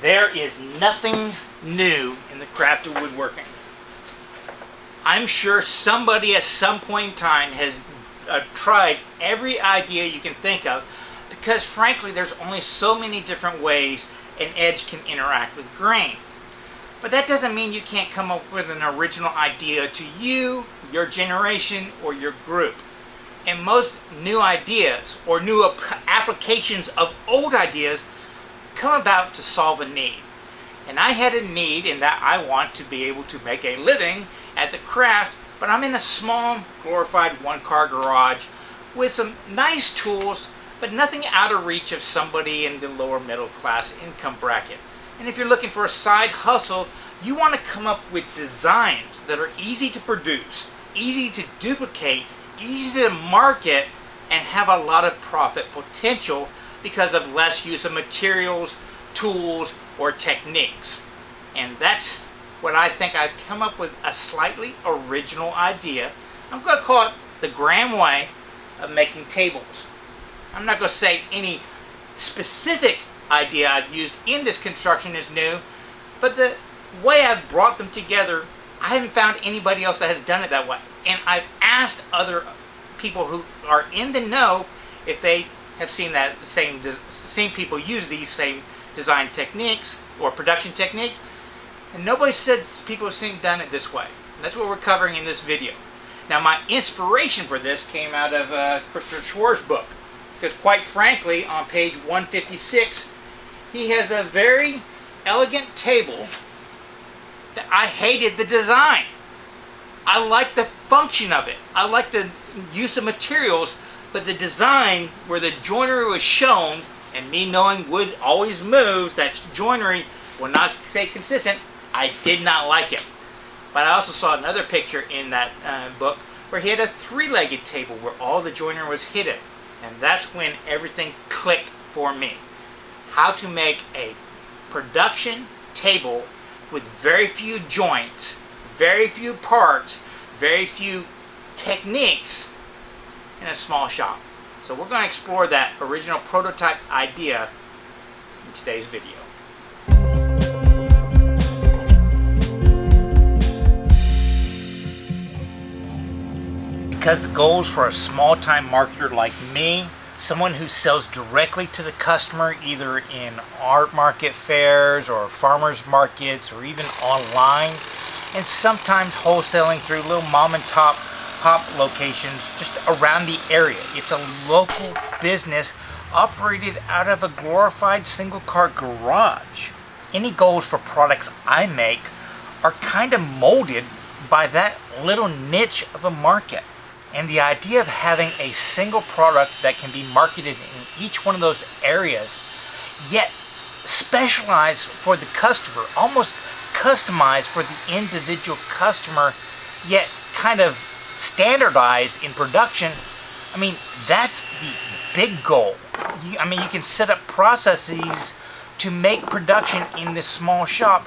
There is nothing new in the craft of woodworking. I'm sure somebody at some point in time has tried every idea you can think of, because frankly there's only so many different ways an edge can interact with grain. But that doesn't mean you can't come up with an original idea to you, your generation, or your group. And most new ideas or new applications of old ideas come about to solve a need. And I had a need in that I want to be able to make a living at the craft, but I'm in a small glorified one-car garage with some nice tools, but nothing out of reach of somebody in the lower middle class income bracket. And if you're looking for a side hustle, you want to come up with designs that are easy to produce, easy to duplicate, easy to market, and have a lot of profit potential because of less use of materials, tools, or techniques. And that's what I think I've come up with, a slightly original idea. I'm going to call it the Graham way of making tables. I'm not going to say any specific idea I've used in this construction is new, but the way I've brought them together, I haven't found anybody else that has done it that way. And I've asked other people who are in the know if they have seen that seen people use these same design techniques or production techniques, and nobody said people have done it this way. And that's what we're covering in this video. Now, my inspiration for this came out of Christopher Schwartz's book, because quite frankly, on page 156, he has a very elegant table that I hated the design. I like the function of it. I like the use of materials, but the design where the joinery was shown, and me knowing wood always moves, that joinery will not stay consistent, I did not like it. But I also saw another picture in that book where he had a three-legged table where all the joinery was hidden. And that's when everything clicked for me. How to make a production table with very few joints, very few parts, very few techniques in a small shop. So we're going to explore that original prototype idea in today's video. Because the goals for a small-time marketer like me, someone who sells directly to the customer either in art market fairs or farmers markets or even online, and sometimes wholesaling through little mom and pop locations just around the area. It's a local business operated out of a glorified single-car garage. Any goals for products I make are kind of molded by that little niche of a market. And the idea of having a single product that can be marketed in each one of those areas, yet specialized for the customer, almost customized for the individual customer, yet kind of standardized in production, I mean, that's the big goal. You can set up processes to make production in this small shop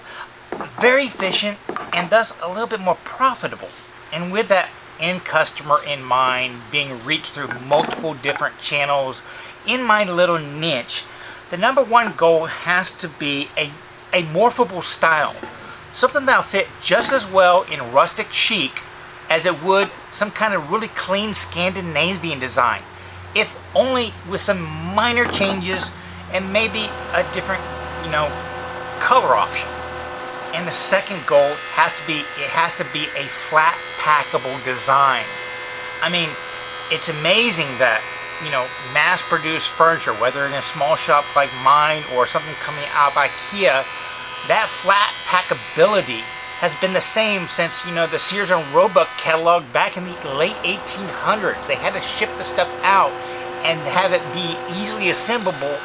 very efficient and thus a little bit more profitable. And with that end customer in mind, being reached through multiple different channels in my little niche, the number one goal has to be a morphable style. Something that'll fit just as well in rustic chic as it would some kind of really clean Scandinavian design, if only with some minor changes and maybe a different, color option. And the second goal has to be a flat-packable design. I mean, it's amazing that, mass-produced furniture, whether in a small shop like mine or something coming out of IKEA, that flat-packability has been the same since, the Sears and Roebuck catalog back in the late 1800s. They had to ship the stuff out and have it be easily assemblable,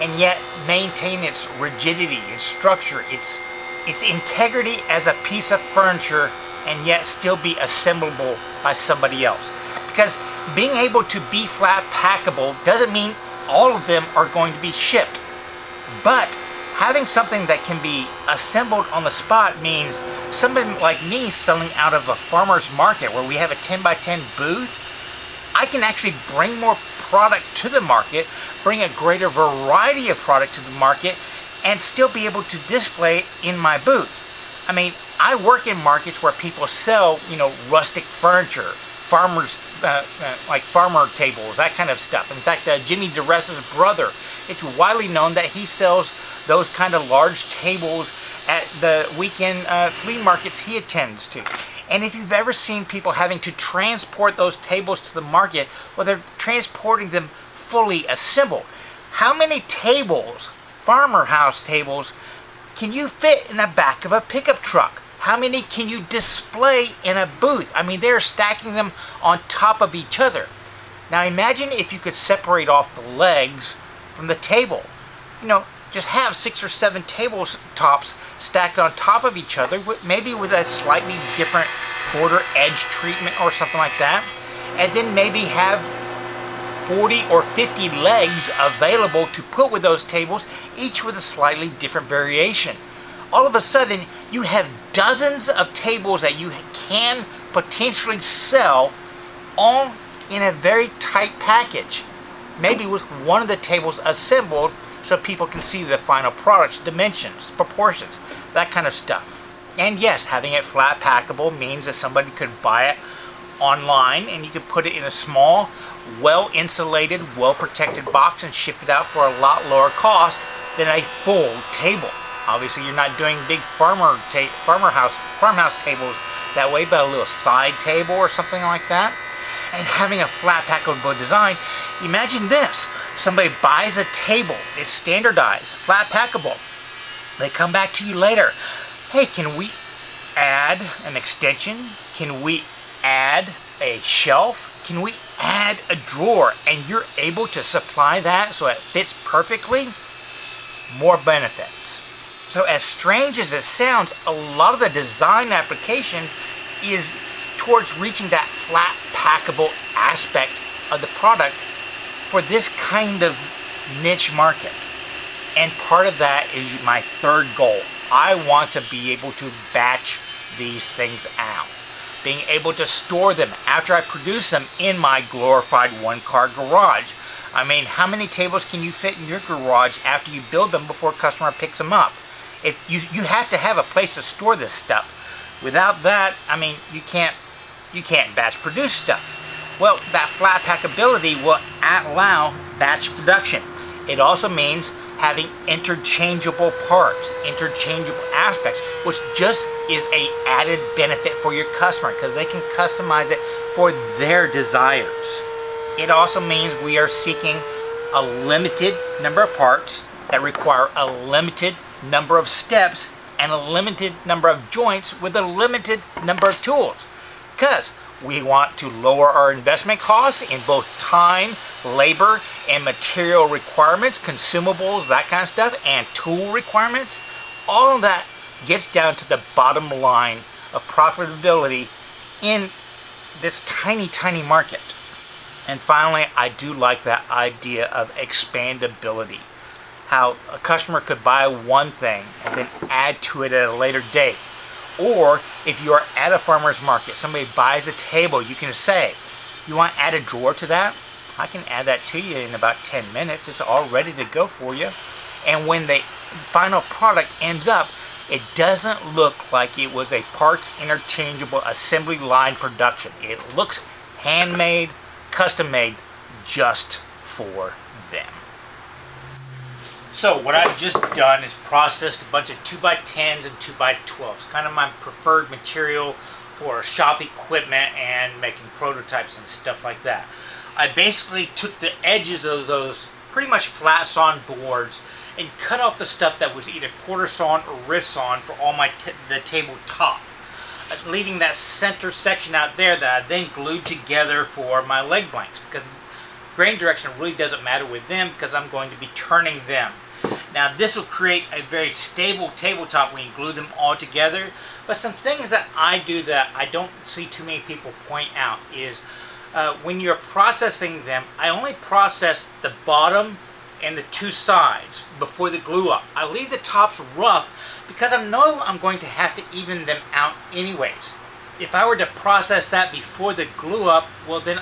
and yet maintain its rigidity, its structure, its integrity as a piece of furniture, and yet still be assemblable by somebody else. Because being able to be flat-packable doesn't mean all of them are going to be shipped. But having something that can be assembled on the spot means somebody like me selling out of a farmer's market where we have a 10 by 10 booth, I can actually bring more product to the market, bring a greater variety of product to the market, and still be able to display it in my booth. I mean, I work in markets where people sell, rustic furniture, farmers, like farmer tables, that kind of stuff. In fact, Jimmy DeRessa's brother, it's widely known that he sells those kind of large tables at the weekend flea markets he attends to. And if you've ever seen people having to transport those tables to the market, well, they're transporting them fully assembled. How many tables, farmer house tables, can you fit in the back of a pickup truck? How many can you display in a booth? I mean, they're stacking them on top of each other. Now imagine if you could separate off the legs from the table. Just have 6 or 7 tabletops stacked on top of each other, maybe with a slightly different border edge treatment or something like that. And then maybe have 40 or 50 legs available to put with those tables, each with a slightly different variation. All of a sudden, you have dozens of tables that you can potentially sell all in a very tight package. Maybe with one of the tables assembled so people can see the final products, dimensions, proportions, that kind of stuff. And yes, having it flat packable means that somebody could buy it online and you could put it in a small, well-insulated, well-protected box and ship it out for a lot lower cost than a full table. Obviously, you're not doing big farmhouse tables that way, but a little side table or something like that. And having a flat packable design, imagine this. Somebody buys a table, it's standardized, flat packable. They come back to you later. Hey, can we add an extension? Can we add a shelf? Can we add a drawer? And you're able to supply that so it fits perfectly? More benefits. So as strange as it sounds, a lot of the design application is towards reaching that flat packable aspect of the product for this kind of niche market. And part of that is my third goal. I want to be able to batch these things out. Being able to store them after I produce them in my glorified one-car garage. I mean, how many tables can you fit in your garage after you build them before a customer picks them up? If you have to have a place to store this stuff. Without that, I mean, you can't batch produce stuff. Well, that flat packability will allow batch production. It also means having interchangeable parts, interchangeable aspects, which just is an added benefit for your customer because they can customize it for their desires. It also means we are seeking a limited number of parts that require a limited number of steps and a limited number of joints with a limited number of tools. Because we want to lower our investment costs in both time, labor, and material requirements, consumables, that kind of stuff, and tool requirements. All of that gets down to the bottom line of profitability in this tiny, tiny market. And finally, I do like that idea of expandability. How a customer could buy one thing and then add to it at a later date. Or if you are at a farmer's market, somebody buys a table, you can say, you want to add a drawer to that? I can add that to you in about 10 minutes. It's all ready to go for you. And when the final product ends up, it doesn't look like it was a parts interchangeable assembly line production. It looks handmade, custom made, just for them. So what I've just done is processed a bunch of 2x10s and 2x12s, kind of my preferred material for shop equipment and making prototypes and stuff like that. I basically took the edges of those pretty much flat sawn boards and cut off the stuff that was either quarter sawn or rift sawn for all my the table top, leaving that center section out there that I then glued together for my leg blanks, because grain direction really doesn't matter with them because I'm going to be turning them. Now this will create a very stable tabletop when you glue them all together, but some things that I do that I don't see too many people point out is when you're processing them, I only process the bottom and the two sides before the glue up. I leave the tops rough because I know I'm going to have to even them out anyways. If I were to process that before the glue up, well then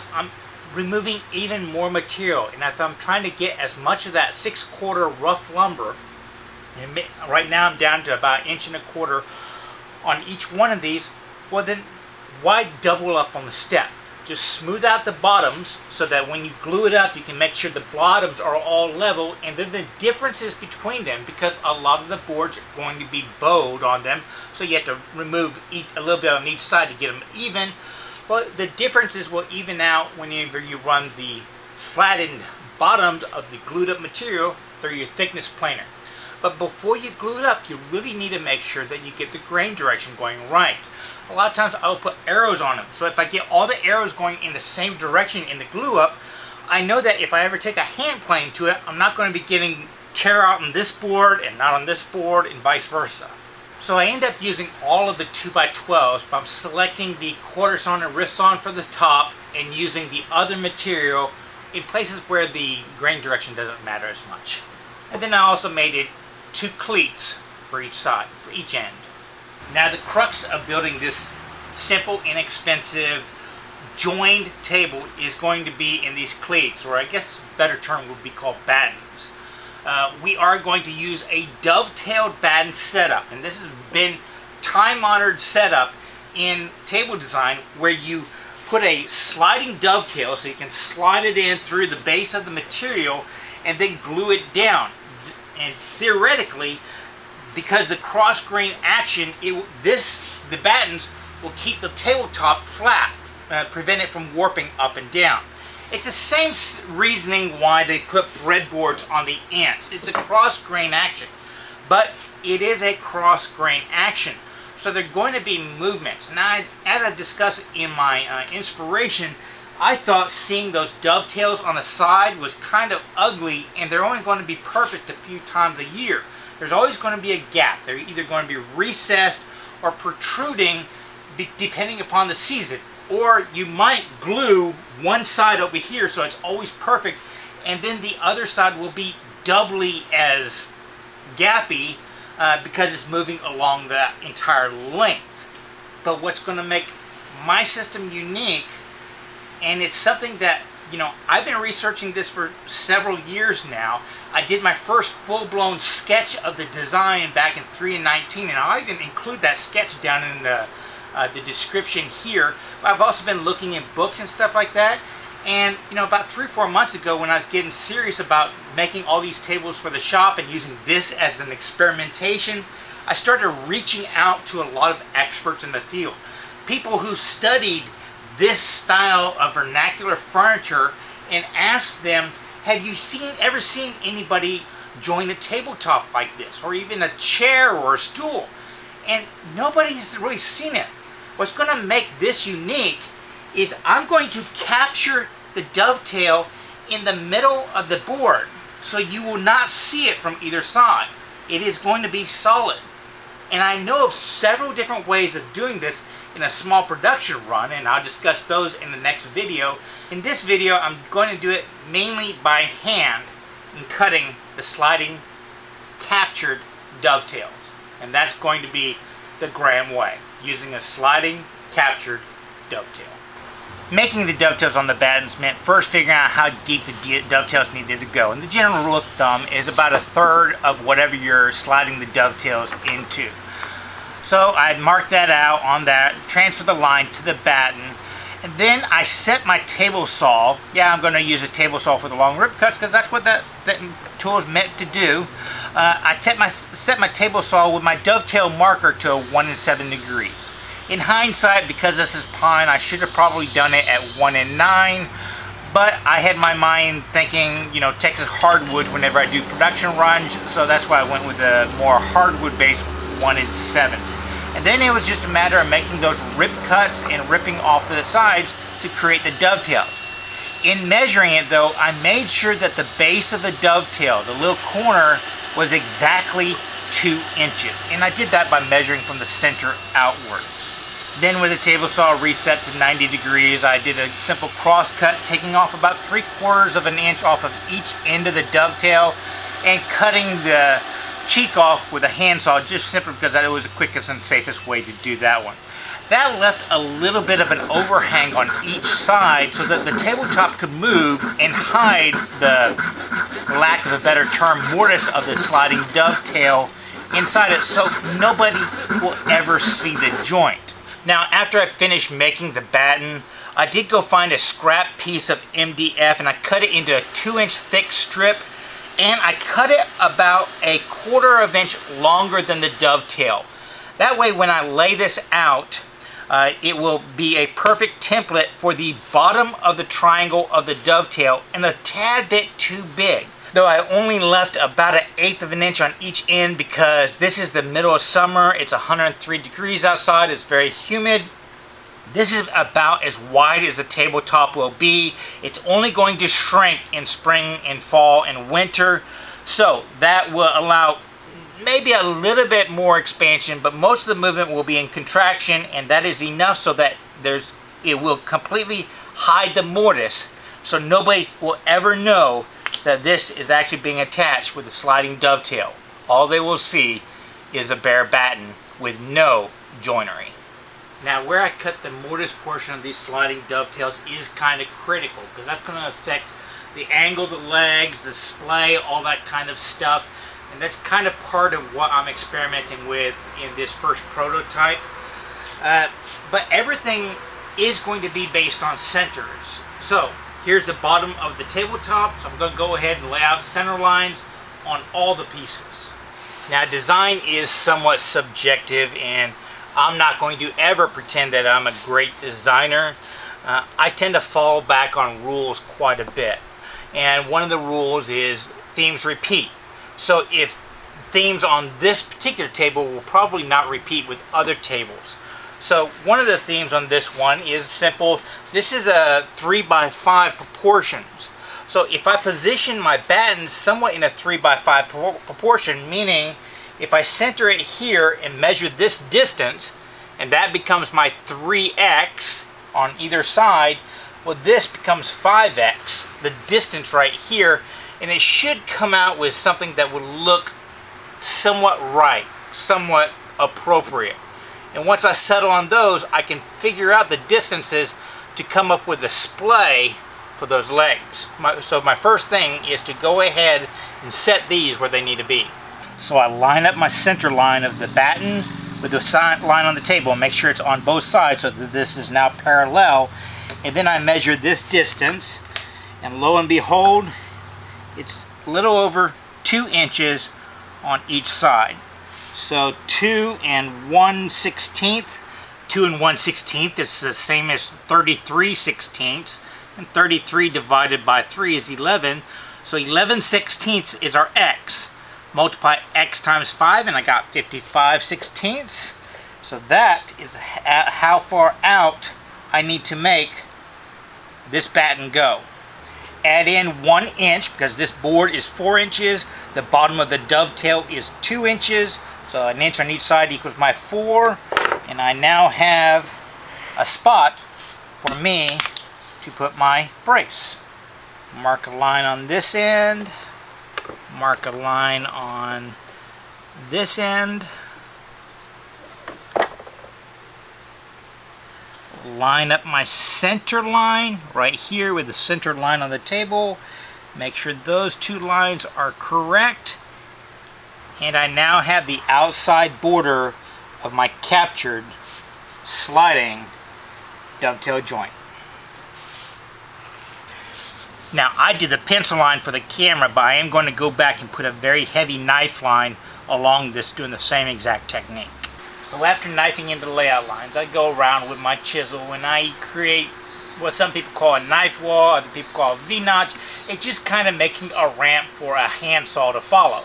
removing even more material. And if I'm trying to get as much of that 6/4 rough lumber, and right now I'm down to about 1.25 inches on each one of these, well then why double up on the step? Just smooth out the bottoms so that when you glue it up you can make sure the bottoms are all level, and then the differences between them, because a lot of the boards are going to be bowed on them, so you have to remove a little bit on each side to get them even. Well, the differences will even out whenever you run the flattened bottoms of the glued up material through your thickness planer. But before you glue it up, you really need to make sure that you get the grain direction going right. A lot of times I'll put arrows on them, so if I get all the arrows going in the same direction in the glue up, I know that if I ever take a hand plane to it, I'm not going to be getting tear out on this board and not on this board, and vice versa. So I end up using all of the 2x12s, but I'm selecting the quarter sawn and rift sawn for the top and using the other material in places where the grain direction doesn't matter as much. And then I also made it 2 cleats for each side, for each end. Now the crux of building this simple, inexpensive, joined table is going to be in these cleats, or I guess a better term would be called battens. We are going to use a dovetailed batten setup, and this has been time-honored setup in table design, where you put a sliding dovetail so you can slide it in through the base of the material and then glue it down. And theoretically, because the cross grain action, the battens will keep the tabletop flat, prevent it from warping up and down. It's the same reasoning why they put breadboards on the ends. It's a cross grain action, but it is a cross grain action. So there are going to be movements. Now, as I discussed in my inspiration, I thought seeing those dovetails on the side was kind of ugly, and they're only going to be perfect a few times a year. There's always going to be a gap. They're either going to be recessed or protruding depending upon the season. Or you might glue one side over here so it's always perfect, and then the other side will be doubly as gappy because it's moving along the entire length. But what's going to make my system unique, and it's something that, you know, I've been researching this for several years now. I did my first full-blown sketch of the design back in 3 and 19, and I'll even include that sketch down in the description here. I've also been looking in books and stuff like that, and you know, about 3 or 4 months ago, when I was getting serious about making all these tables for the shop and using this as an experimentation, I started reaching out to a lot of experts in the field, people who studied this style of vernacular furniture, and asked them, have you ever seen anybody join a tabletop like this, or even a chair or a stool? And nobody's really seen it. What's going to make this unique is I'm going to capture the dovetail in the middle of the board, so you will not see it from either side. It is going to be solid. And I know of several different ways of doing this in a small production run, and I'll discuss those in the next video. In this video, I'm going to do it mainly by hand and cutting the sliding captured dovetails. And that's going to be the Graham way, using a sliding captured dovetail. Making the dovetails on the battens meant first figuring out how deep the dovetails needed to go. And the general rule of thumb is about 1/3 of whatever you're sliding the dovetails into. So I'd mark that out on that, transfer the line to the batten, and then I set my table saw. Yeah, I'm going to use a table saw for the long rip cuts because that's what that tool is meant to do. I set my table saw with my dovetail marker to 1 7 degrees. In hindsight, because this is pine, I should have probably done it at 1 9, but I had my mind thinking, you know, Texas hardwoods whenever I do production runs, so that's why I went with a more hardwood-based 1 7. And then it was just a matter of making those rip cuts and ripping off the sides to create the dovetails. In measuring it though, I made sure that the base of the dovetail, the little corner, was exactly 2 inches. And I did that by measuring from the center outward. Then with the table saw reset to 90 degrees, I did a simple cross cut, taking off about 3/4 of an inch off of each end of the dovetail and cutting the cheek off with a handsaw, just simply because that was the quickest and safest way to do that one. That left a little bit of an overhang on each side so that the tabletop could move and hide the, lack of a better term, mortise of the sliding dovetail inside it, so nobody will ever see the joint. Now, after I finished making the batten, I did go find a scrap piece of MDF and I cut it into a 2-inch thick strip, and I cut it about a 1/4 inch longer than the dovetail. That way when I lay this out, it will be a perfect template for the bottom of the triangle of the dovetail, and a tad bit too big. Though I only left about 1/8 inch on each end because this is the middle of summer, it's 103 degrees outside, it's very humid. This is about as wide as the tabletop will be. It's only going to shrink in spring and fall and winter, so that will allow maybe a little bit more expansion, but most of the movement will be in contraction, and that is enough so that it will completely hide the mortise, so nobody will ever know that this is actually being attached with the sliding dovetail. All they will see is a bare batten with no joinery. Now, where I cut the mortise portion of these sliding dovetails is kind of critical, because that's going to affect the angle of the legs, the splay, all that kind of stuff. And that's kind of part of what I'm experimenting with in this first prototype. But everything is going to be based on centers. So here's the bottom of the tabletop. So I'm going to go ahead and lay out center lines on all the pieces. Now, design is somewhat subjective, and I'm not going to ever pretend that I'm a great designer. I tend to fall back on rules quite a bit. And one of the rules is themes repeat. So if themes on this particular table will probably not repeat with other tables. So one of the themes on this one is simple. This is a 3x5 proportions. So if I position my batten somewhat in a 3x5 proportion, meaning if I center it here and measure this distance, and that becomes my 3x on either side, well, this becomes 5x, the distance right here, and it should come out with something that would look somewhat right, somewhat appropriate. And once I settle on those, I can figure out the distances to come up with a splay for those legs. So my first thing is to go ahead and set these where they need to be. So I line up my center line of the batten with the side line on the table and make sure it's on both sides so that this is now parallel. And then I measure this distance, and lo and behold, it's a little over 2 inches on each side. So 2 1/16. 2 1/16 is the same as 33/16, and 33 divided by 3 is 11. So 11/16 is our x. Multiply x times 5, and I got 55/16. So that is how far out I need to make this batten go. Add in 1 inch, because this board is 4 inches. The bottom of the dovetail is 2 inches. So 1 inch on each side equals my 4. And I now have a spot for me to put my brace. Mark a line on this end. Mark a line on this end. Line up my center line right here with the center line on the table. Make sure those two lines are correct. And I now have the outside border of my captured sliding dovetail joint. Now, I did the pencil line for the camera, but I am going to go back and put a very heavy knife line along this, doing the same exact technique. So after knifing into the layout lines, I go around with my chisel and I create what some people call a knife wall, other people call a V-notch. It's just kind of making a ramp for a handsaw to follow.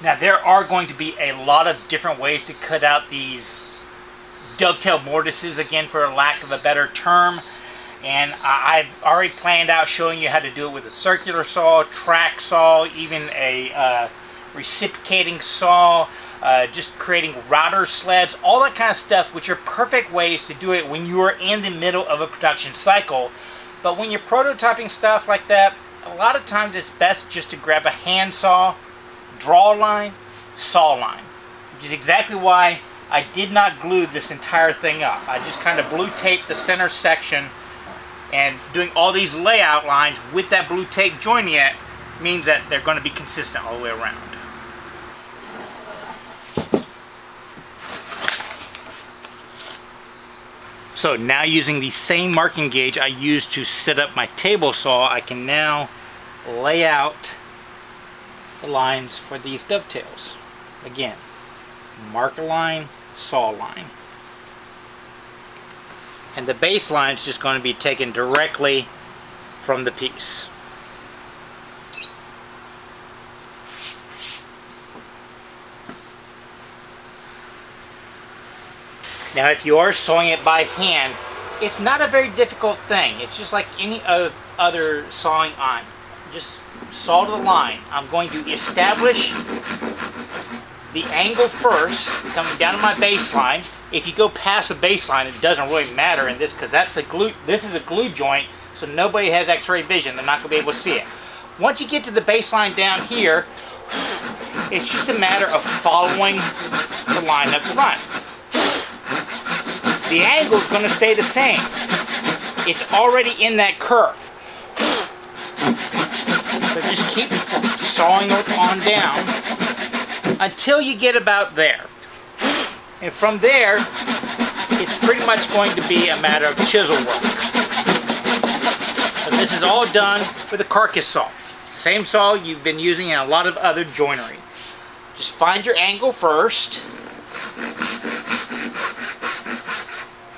Now, there are going to be a lot of different ways to cut out these dovetail mortises, again, for lack of a better term. And I've already planned out showing you how to do it with a circular saw, track saw, even a reciprocating saw, just creating router sleds, all that kind of stuff, which are perfect ways to do it when you are in the middle of a production cycle. But when you're prototyping stuff like that, a lot of times it's best just to grab a handsaw, draw line, saw line, which is exactly why I did not glue this entire thing up. I just kind of blue taped the center section, and doing all these layout lines with that blue tape joining it means that they're going to be consistent all the way around. So now, using the same marking gauge I used to set up my table saw, I can now lay out the lines for these dovetails. Again, marker line, saw line. And the baseline is just going to be taken directly from the piece. Now, if you are sawing it by hand, it's not a very difficult thing. It's just like any other sawing iron. Just saw to the line. I'm going to establish the angle first, coming down to my baseline. If you go past the baseline, it doesn't really matter in this, because that's a glue. This is a glue joint, so nobody has X-ray vision. They're not going to be able to see it. Once you get to the baseline down here, it's just a matter of following the line up front. The angle is going to stay the same. It's already in that curve. So just keep sawing it on down until you get about there. And from there, it's pretty much going to be a matter of chisel work. So this is all done with a carcass saw. Same saw you've been using in a lot of other joinery. Just find your angle first,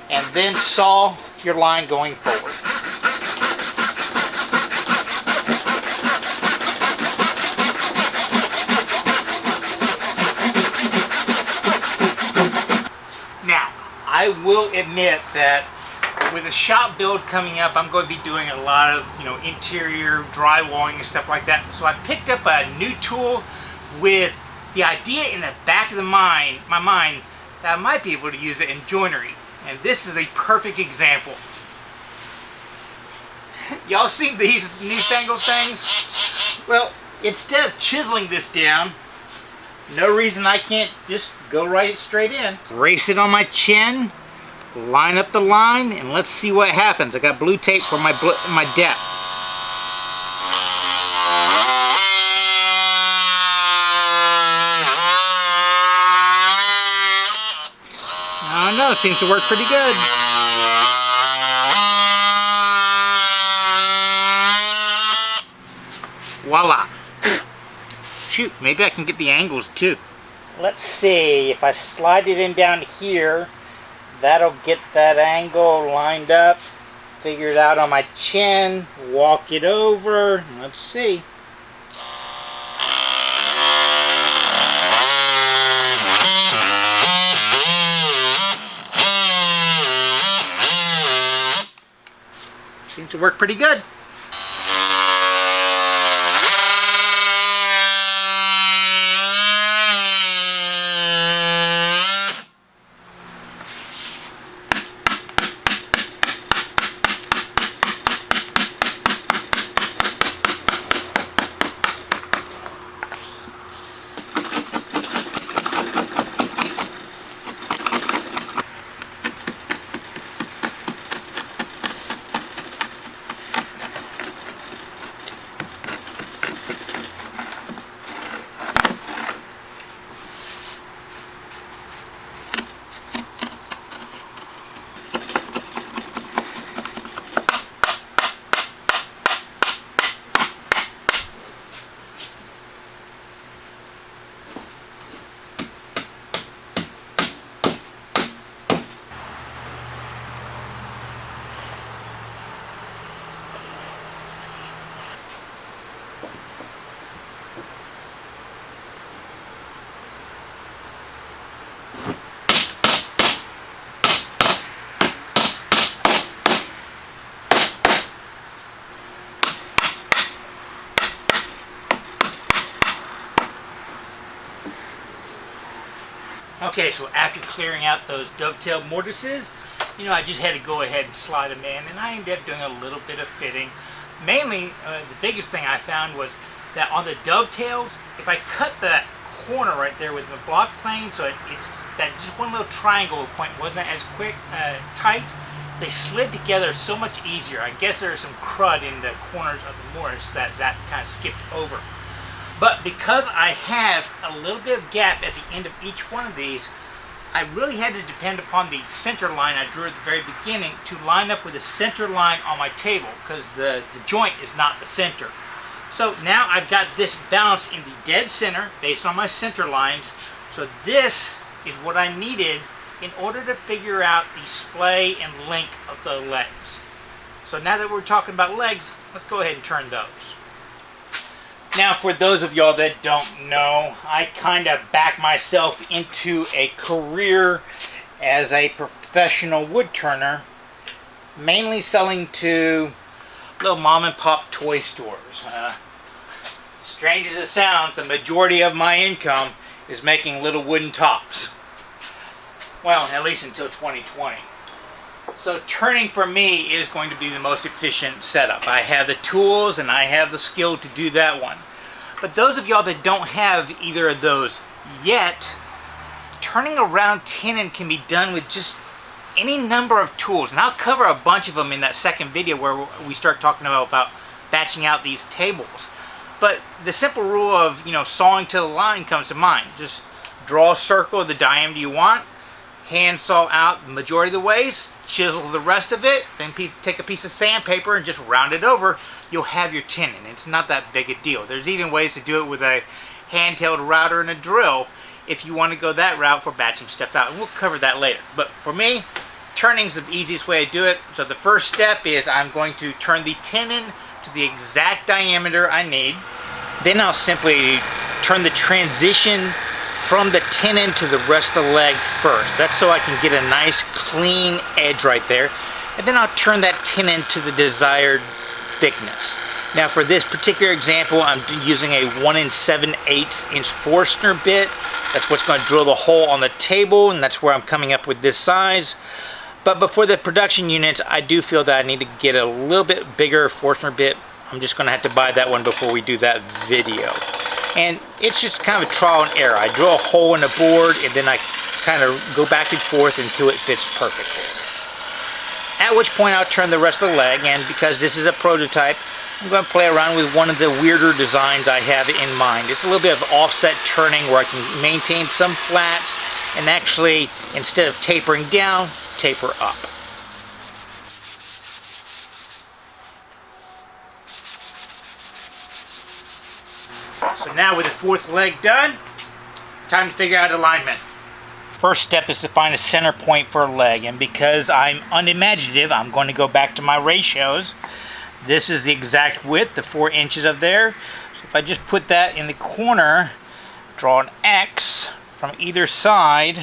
and then saw your line going forward. Now, I will admit that with a shop build coming up, I'm going to be doing a lot of, interior drywalling and stuff like that. So I picked up a new tool with the idea in the back of my mind that I might be able to use it in joinery. And this is a perfect example. Y'all see these newfangled things? Well, instead of chiseling this down, no reason I can't just go right straight in. Race it on my chin, line up the line, and let's see what happens. I got blue tape for my depth. I don't know, seems to work pretty good. Voila. Shoot, maybe I can get the angles too. Let's see, if I slide it in down here, that'll get that angle lined up. Figure it out on my chin, walk it over, let's see. Seems to work pretty good. Okay, so after clearing out those dovetail mortises, I just had to go ahead and slide them in, and I ended up doing a little bit of fitting. Mainly, the biggest thing I found was that on the dovetails, if I cut that corner right there with the block plane, so it's that just one little triangle point wasn't as tight. They slid together so much easier. I guess there's some crud in the corners of the Mortise that kind of skipped over. But because I have a little bit of gap at the end of each one of these, I really had to depend upon the center line I drew at the very beginning to line up with the center line on my table, because the joint is not the center. So now I've got this balance in the dead center based on my center lines. So this is what I needed in order to figure out the splay and length of the legs. So now that we're talking about legs, let's go ahead and turn those. Now, for those of y'all that don't know, I kind of backed myself into a career as a professional wood turner, mainly selling to little mom and pop toy stores. Strange as it sounds, the majority of my income is making little wooden tops. Well, at least until 2020. So turning for me is going to be the most efficient setup. I have the tools and I have the skill to do that one. But those of y'all that don't have either of those yet, turning around tenon can be done with just any number of tools. And I'll cover a bunch of them in that second video where we start talking about batching out these tables. But the simple rule of, sawing to the line comes to mind. Just draw a circle of the diameter you want, hand saw out the majority of the ways, chisel the rest of it, then take a piece of sandpaper and just round it over. You'll have your tenon. It's not that big a deal. There's even ways to do it with a handheld router and a drill if you want to go that route for batching stuff out. And we'll cover that later. But for me, turning is the easiest way to do it. So the first step is I'm going to turn the tenon to the exact diameter I need. Then I'll simply turn the transition from the tenon to the rest of the leg first. That's so I can get a nice clean edge right there. And then I'll turn that tenon to the desired thickness. Now for this particular example, I'm using a 1 7/8 inch Forstner bit. That's what's going to drill the hole on the table, and that's where I'm coming up with this size. But before the production units, I do feel that I need to get a little bit bigger Forstner bit. I'm just going to have to buy that one before we do that video. And it's just kind of a trial and error. I drill a hole in the board and then I kind of go back and forth until it fits perfectly. At which point I'll turn the rest of the leg, and because this is a prototype, I'm going to play around with one of the weirder designs I have in mind. It's a little bit of offset turning where I can maintain some flats and actually, instead of tapering down, taper up. So now with the fourth leg done, time to figure out alignment. First step is to find a center point for a leg, and because I'm unimaginative, I'm going to go back to my ratios. This is the exact width, the 4 inches of there. So if I just put that in the corner, draw an X from either side,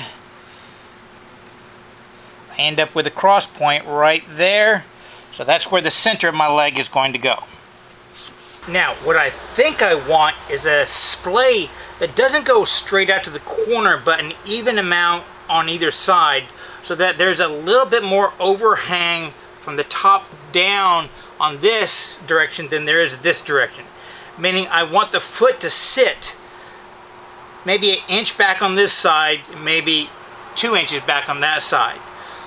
I end up with a cross point right there. So that's where the center of my leg is going to go. Now, what I think I want is a splay that doesn't go straight out to the corner, but an even amount on either side, so that there's a little bit more overhang from the top down on this direction than there is this direction. Meaning I want the foot to sit maybe 1 inch back on this side, maybe 2 inches back on that side.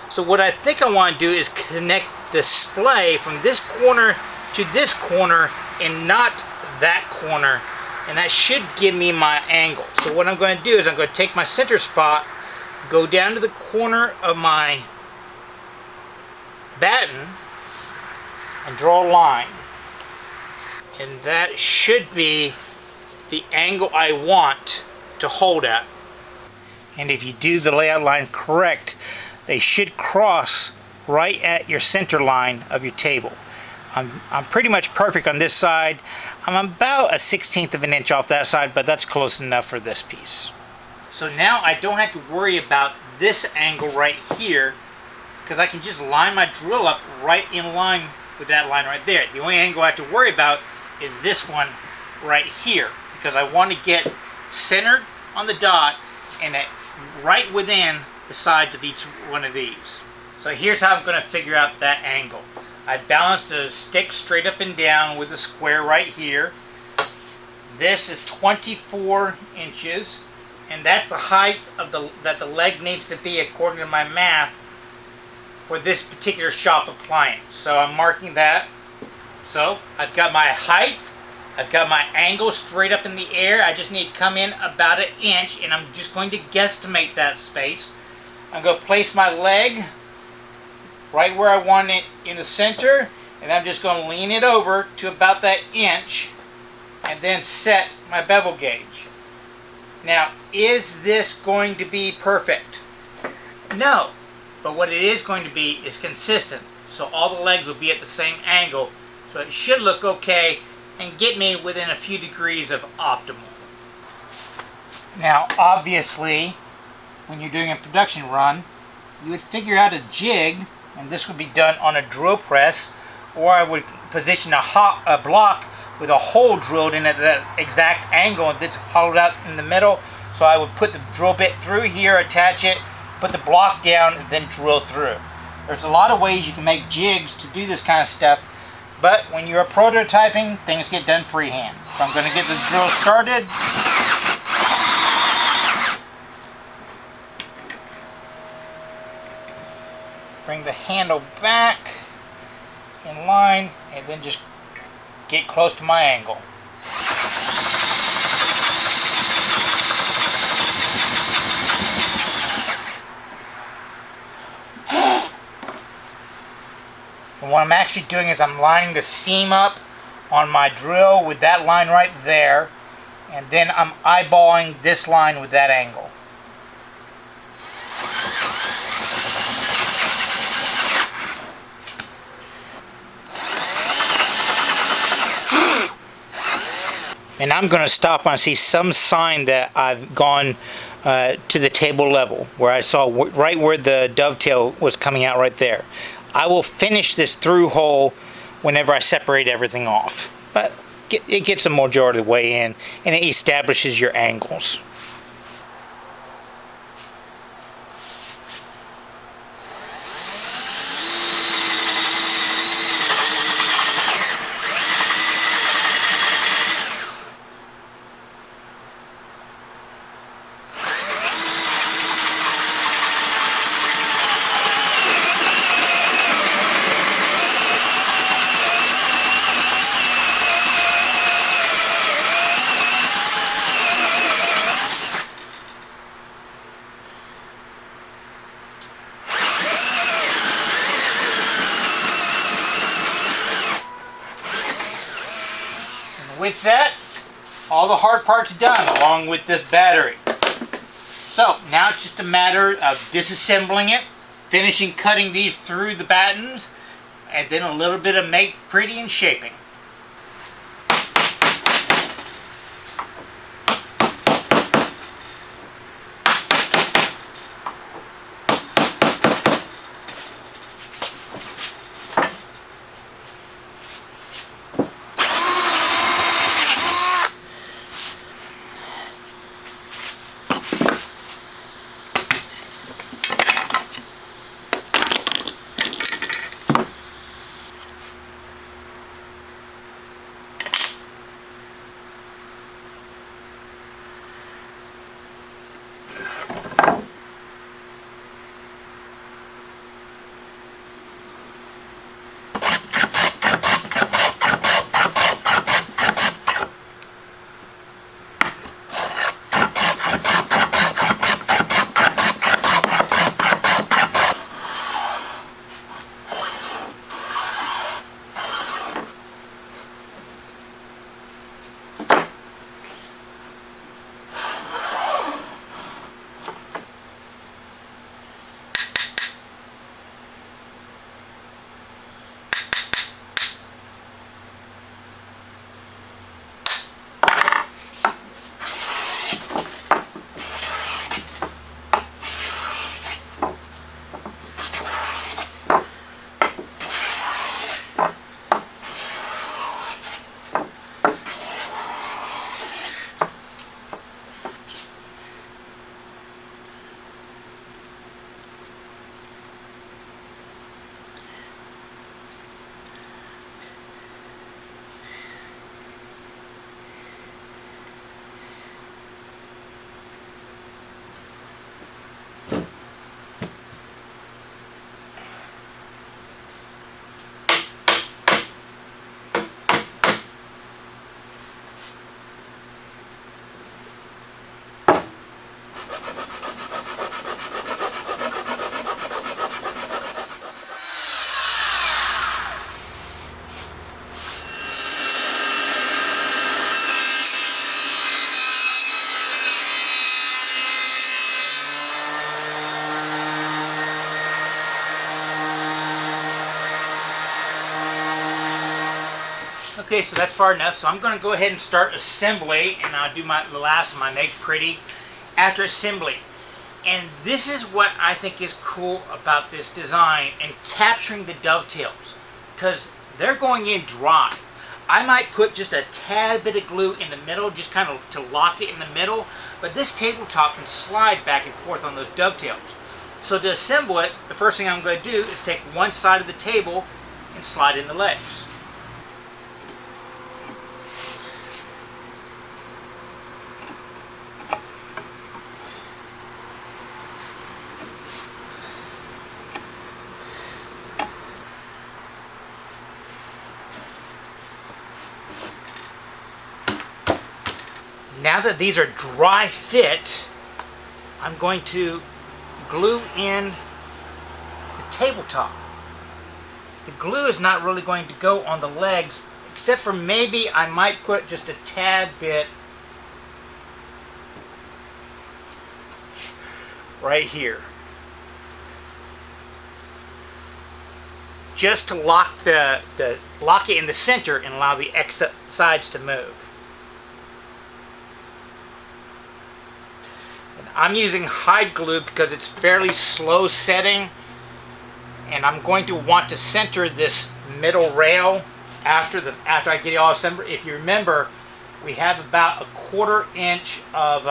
So what I think I want to do is connect the splay from this corner to this corner and not that corner, and that should give me my angle. So what I'm going to do is I'm going to take my center spot, go down to the corner of my batten, and draw a line. And that should be the angle I want to hold at. And if you do the layout line correct, they should cross right at your center line of your table. I'm pretty much perfect on this side. I'm about a 1/16 of an inch off that side, but that's close enough for this piece. So now I don't have to worry about this angle right here, because I can just line my drill up right in line with that line right there. The only angle I have to worry about is this one right here, because I want to get centered on the dot and right within the sides of each one of these. So here's how I'm going to figure out that angle. I balance the stick straight up and down with the square right here. This is 24 inches, and that's the height of that the leg needs to be according to my math for this particular shop appliance. So I'm marking that. So I've got my height, I've got my angle straight up in the air. I just need to come in about 1 inch, and I'm just going to guesstimate that space. I'm going to place my leg right where I want it in the center, and I'm just going to lean it over to about that inch and then set my bevel gauge. Now, is this going to be perfect? No, but what it is going to be is consistent. So all the legs will be at the same angle, so it should look okay and get me within a few degrees of optimal. Now, obviously, when you're doing a production run, you would figure out a jig, and this would be done on a drill press, or I would position a block with a hole drilled in at that exact angle, and it's hollowed out in the middle. So I would put the drill bit through here, attach it, put the block down, and then drill through. There's a lot of ways you can make jigs to do this kind of stuff, but when you're prototyping, things get done freehand. So I'm going to get the drill started. Bring the handle back in line, and then just get close to my angle. And what I'm actually doing is I'm lining the seam up on my drill with that line right there, and then I'm eyeballing this line with that angle. And I'm going to stop when I see some sign that I've gone to the table level, where I saw right where the dovetail was coming out right there. I will finish this through hole whenever I separate everything off. But it gets the majority of the way in, and it establishes your angles. With that, all the hard parts are done, along with this battery. So now it's just a matter of disassembling it, finishing cutting these through the battens, and then a little bit of make pretty and shaping. Okay, so that's far enough. So I'm going to go ahead and start assembly, and I'll do the last one, make pretty after assembly. And this is what I think is cool about this design and capturing the dovetails, because they're going in dry. I might put just a tad bit of glue in the middle, just kind of to lock it in the middle, but this tabletop can slide back and forth on those dovetails. So to assemble it, the first thing I'm going to do is take one side of the table and slide in the legs. Now that these are dry fit, I'm going to glue in the tabletop. The glue is not really going to go on the legs, except for maybe I might put just a tad bit right here, just to lock lock it in the center and allow the exit sides to move. I'm using hide glue because it's fairly slow setting, and I'm going to want to center this middle rail after I get it all assembled. If you remember, we have about a 1/4 inch of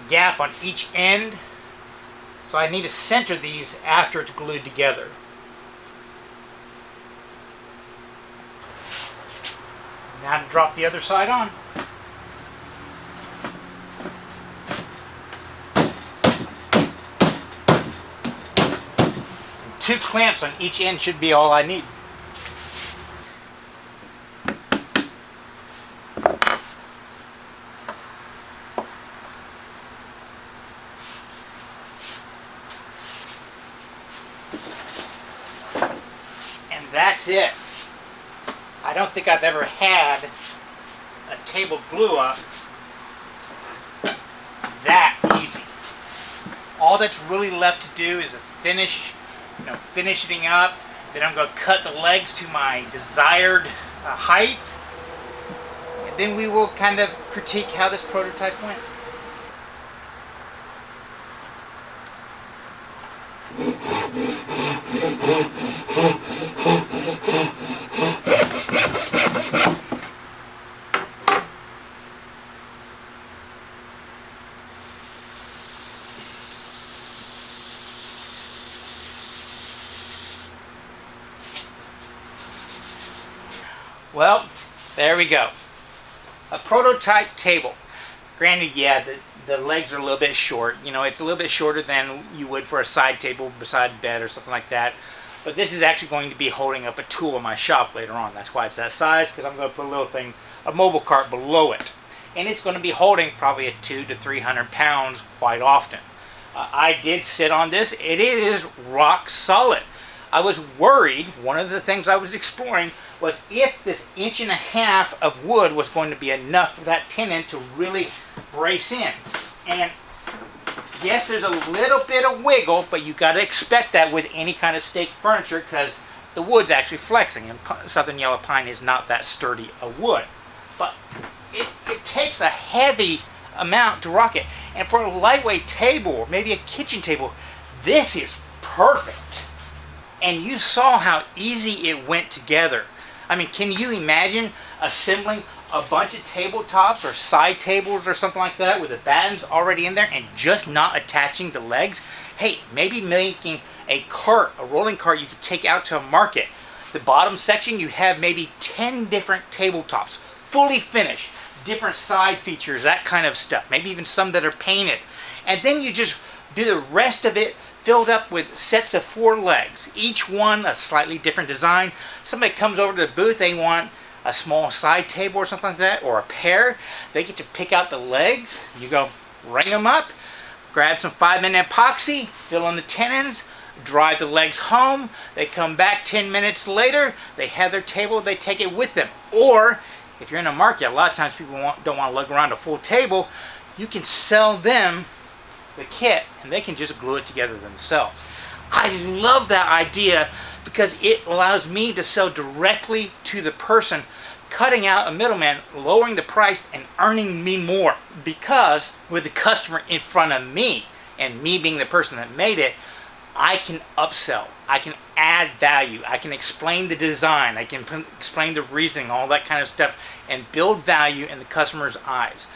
gap on each end, so I need to center these after it's glued together. Now to drop the other side on. 2 clamps on each end should be all I need. And that's it. I don't think I've ever had a table glue up that easy. All that's really left to do is a finishing up. Then I'm going to cut the legs to my desired height, and then we will kind of critique how this prototype went. Well, there we go. A prototype table. Granted, yeah, the legs are a little bit short. You know, it's a little bit shorter than you would for a side table beside a bed or something like that. But this is actually going to be holding up a tool in my shop later on. That's why it's that size, because I'm going to put a little thing, a mobile cart below it. And it's going to be holding probably at 200 to 300 pounds quite often. I did sit on this. It is rock solid. I was worried, one of the things I was exploring was if this 1.5 inches of wood was going to be enough for that tenon to really brace in. And yes, there's a little bit of wiggle, but you got to expect that with any kind of stake furniture because the wood's actually flexing, and southern yellow pine is not that sturdy a wood. But it takes a heavy amount to rock it. And for a lightweight table, or maybe a kitchen table, this is perfect. And you saw how easy it went together. I mean, can you imagine assembling a bunch of tabletops or side tables or something like that with the battens already in there and just not attaching the legs? Hey, maybe making a cart, a rolling cart you could take out to a market. The bottom section, you have maybe 10 different tabletops, fully finished, different side features, that kind of stuff. Maybe even some that are painted. And then you just do the rest of it filled up with sets of 4 legs, each one a slightly different design. Somebody comes over to the booth, they want a small side table or something like that, or a pair. They get to pick out the legs. You go ring them up, grab some 5-minute epoxy, fill in the tenons, drive the legs home. They come back 10 minutes later, they have their table, they take it with them. Or if you're in a market, a lot of times people don't want to lug around a full table. You can sell them the kit and they can just glue it together themselves. I love that idea because it allows me to sell directly to the person, cutting out a middleman, lowering the price, and earning me more. Because with the customer in front of me, and me being the person that made it, I can upsell, I can add value, I can explain the design, I can explain the reasoning, all that kind of stuff, and build value in the customer's eyes.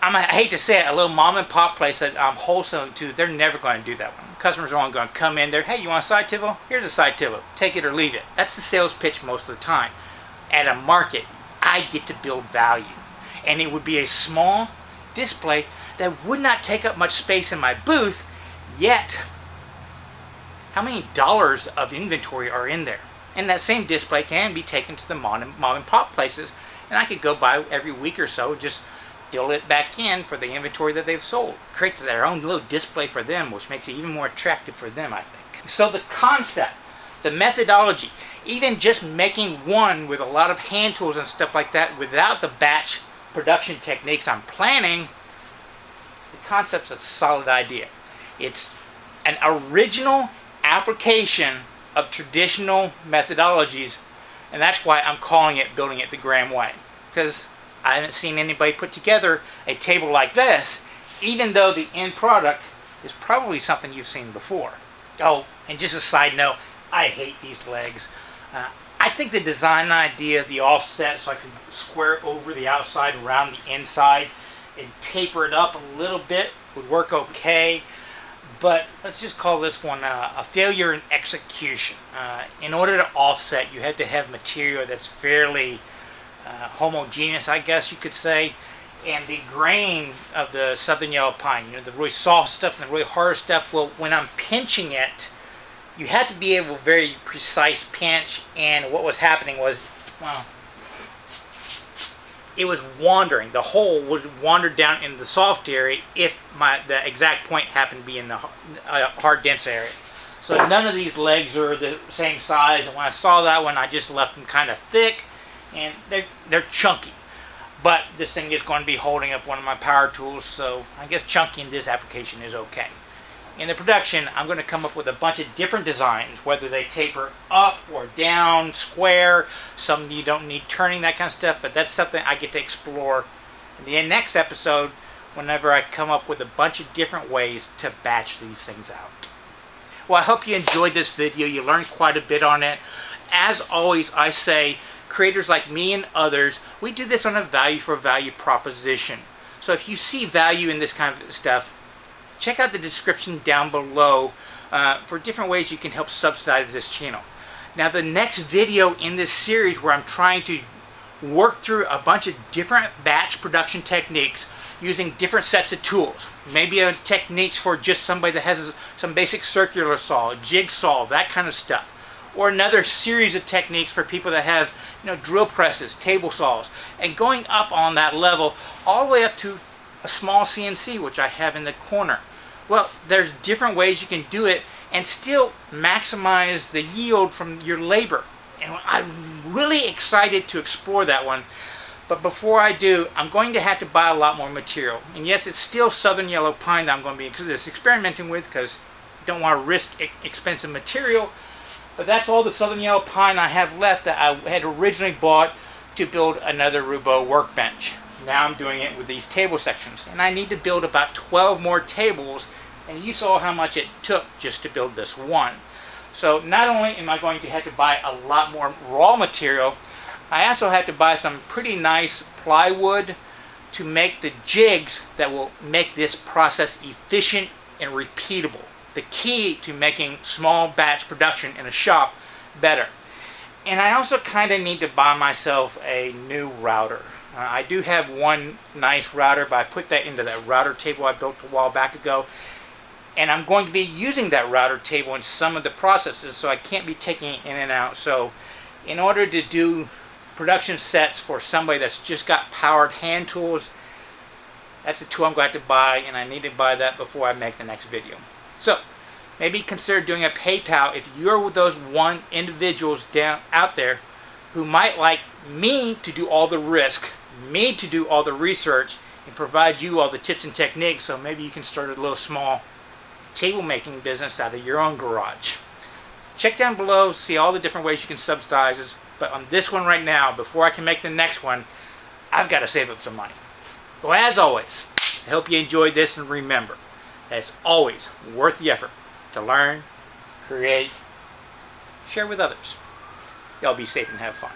I hate to say it, a little mom and pop place that I'm wholesaling to, they're never going to do that one. Customers are only going to come in there, hey, you want a side table? Here's a side table, take it or leave it. That's the sales pitch most of the time. At a market, I get to build value. And it would be a small display that would not take up much space in my booth, yet how many dollars of inventory are in there? And that same display can be taken to the mom and pop places, and I could go by every week or so, just fill it back in for the inventory that they've sold. Creates their own little display for them, which makes it even more attractive for them, I think. So the concept, the methodology, even just making one with a lot of hand tools and stuff like that without the batch production techniques I'm planning, the concept's a solid idea. It's an original application of traditional methodologies, and that's why I'm calling it Building It the Graham Way, because I haven't seen anybody put together a table like this, even though the end product is probably something you've seen before. Oh, and just a side note, I hate these legs. I think the design idea, the offset, so I can square over the outside around the inside and taper it up a little bit would work okay. But let's just call this one a failure in execution. In order to offset, you had to have material that's fairly homogeneous, I guess you could say. And the grain of the southern yellow pine, the really soft stuff and the really hard stuff, well, when I'm pinching it, you had to be able to very precise pinch, and what was happening was, well, it was wandering. The hole would wander down in the soft area if the exact point happened to be in the hard, dense area. So none of these legs are the same size, and when I saw that one, I just left them kind of thick, and they're chunky. But this thing is going to be holding up one of my power tools, so I guess chunky in this application is okay. In the production, I'm going to come up with a bunch of different designs, whether they taper up or down, square, some you don't need turning, that kind of stuff, but that's something I get to explore in the next episode whenever I come up with a bunch of different ways to batch these things out. Well, I hope you enjoyed this video. You learned quite a bit on it. As always, I say, creators like me and others, we do this on a value for value proposition. So if you see value in this kind of stuff, check out the description down below for different ways you can help subsidize this channel. Now, the next video in this series where I'm trying to work through a bunch of different batch production techniques using different sets of tools. Maybe techniques for just somebody that has some basic circular saw, a jigsaw, that kind of stuff. Or another series of techniques for people that have drill presses, table saws, and going up on that level all the way up to a small CNC, which I have in the corner. Well, there's different ways you can do it and still maximize the yield from your labor. And I'm really excited to explore that one. But before I do, I'm going to have to buy a lot more material. And yes, it's still southern yellow pine that I'm going to be experimenting with, because I don't want to risk expensive material. But that's all the southern yellow pine I have left that I had originally bought to build another Roubo workbench. Now I'm doing it with these table sections, and I need to build about 12 more tables, and you saw how much it took just to build this one. So not only am I going to have to buy a lot more raw material, I also have to buy some pretty nice plywood to make the jigs that will make this process efficient and repeatable. The key to making small batch production in a shop better. And I also kind of need to buy myself a new router. I do have one nice router, but I put that into that router table I built a while back ago. And I'm going to be using that router table in some of the processes, so I can't be taking it in and out. So in order to do production sets for somebody that's just got powered hand tools, that's a tool I'm going to have to buy, and I need to buy that before I make the next video. So maybe consider doing a PayPal if you're with those individuals out there who might like me to do all the risk, me to do all the research, and provide you all the tips and techniques, so maybe you can start a little small table making business out of your own garage. Check down below, see all the different ways you can subsidize this. But on this one right now, before I can make the next one, I've got to save up some money. Well, as always, I hope you enjoyed this, and remember that it's always worth the effort to learn, create, share with others. Y'all be safe and have fun.